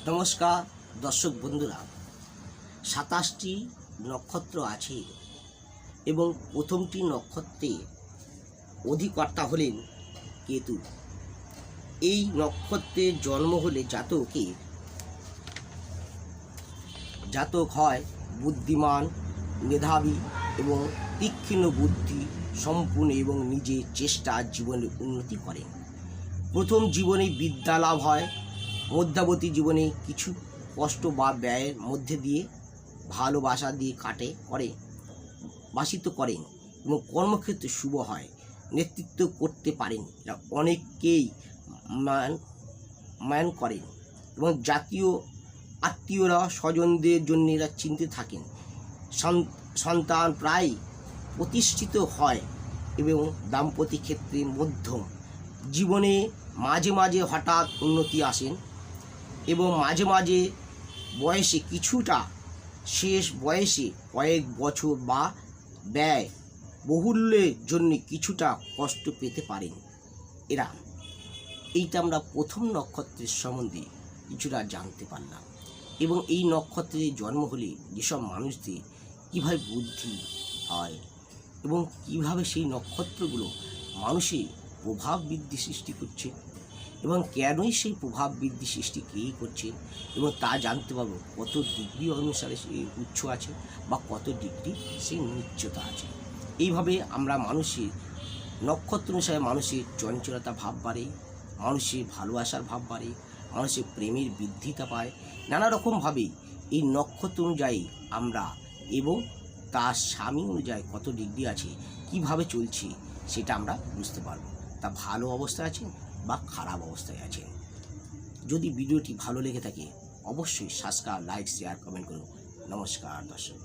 নমস্কার দর্শক বন্ধুরা, ২৭টি নক্ষত্র আছে এবং প্রথমটি নক্ষত্রে অধিকর্তা হলেন কেতু। এই নক্ষত্রে জন্ম হলে জাতক হয় বুদ্ধিমান, মেধাবী এবং তীক্ষ্ণ বুদ্ধি সম্পূর্ণ এবং নিজের চেষ্টা জীবনে উন্নতি করেন। প্রথম জীবনে বিদ্যা লাভ হয়, মধ্যাবর্তী জীবনে কিছু কষ্ট বা ব্যয়ের মধ্যে দিয়ে ভালোবাসা দিয়ে বাসিত করেন এবং কর্মক্ষেত্রে শুভ হয়, নেতৃত্ব করতে পারেন, এরা অনেককেই মান করেন এবং জাতীয় আত্মীয়রা স্বজনদের জন্য এরা চিন্তিত থাকেন। সন্তান প্রায় প্রতিষ্ঠিত হয় এবং দাম্পত্য ক্ষেত্রে মধ্যম জীবনে মাঝে মাঝে হঠাৎ উন্নতি আসেন এবং মাঝে মাঝে বয়সে কিছুটা শেষ বয়সে কয়েক বছর বা ব্যয় বহুল্যের জন্য কিছুটা কষ্ট পেতে পারেন এরা। এইটা আমরা প্রথম নক্ষত্রের সম্বন্ধে কিছুটা জানতে পারলাম এবং এই নক্ষত্রে জন্ম হলে যেসব মানুষদের কীভাবে বুদ্ধি হয় এবং কিভাবে সেই নক্ষত্রগুলো মানুষের প্রভাব বৃদ্ধি সৃষ্টি করছে এবং কেনই সেই প্রভাব বৃদ্ধি সৃষ্টি কেই করছে এবং তা জানতে পারবো কত ডিগ্রি অনুসারে সে উচ্চ আছে বা কত ডিগ্রি সেই নিচ্চতা আছে। এইভাবে আমরা মানুষের নক্ষত্র অনুসারে মানুষের চঞ্চলতা ভাব বাড়ে, মানুষের ভালোবাসার ভাব বাড়ে, মানুষের প্রেমের বৃদ্ধিতা পায়। নানা রকমভাবে এই নক্ষত্র অনুযায়ী আমরা এবং তার স্বামী অনুযায়ী কত ডিগ্রি আছে কিভাবে চলছে সেটা আমরা বুঝতে পারবো, তা ভালো অবস্থায় আছে বা খারাপ অবস্থায় আছেন। যদি ভিডিওটি ভালো লেগে থাকে অবশ্যই সাবস্ক্রাইব, লাইক, শেয়ার, কমেন্ট করুন। নমস্কার দর্শক।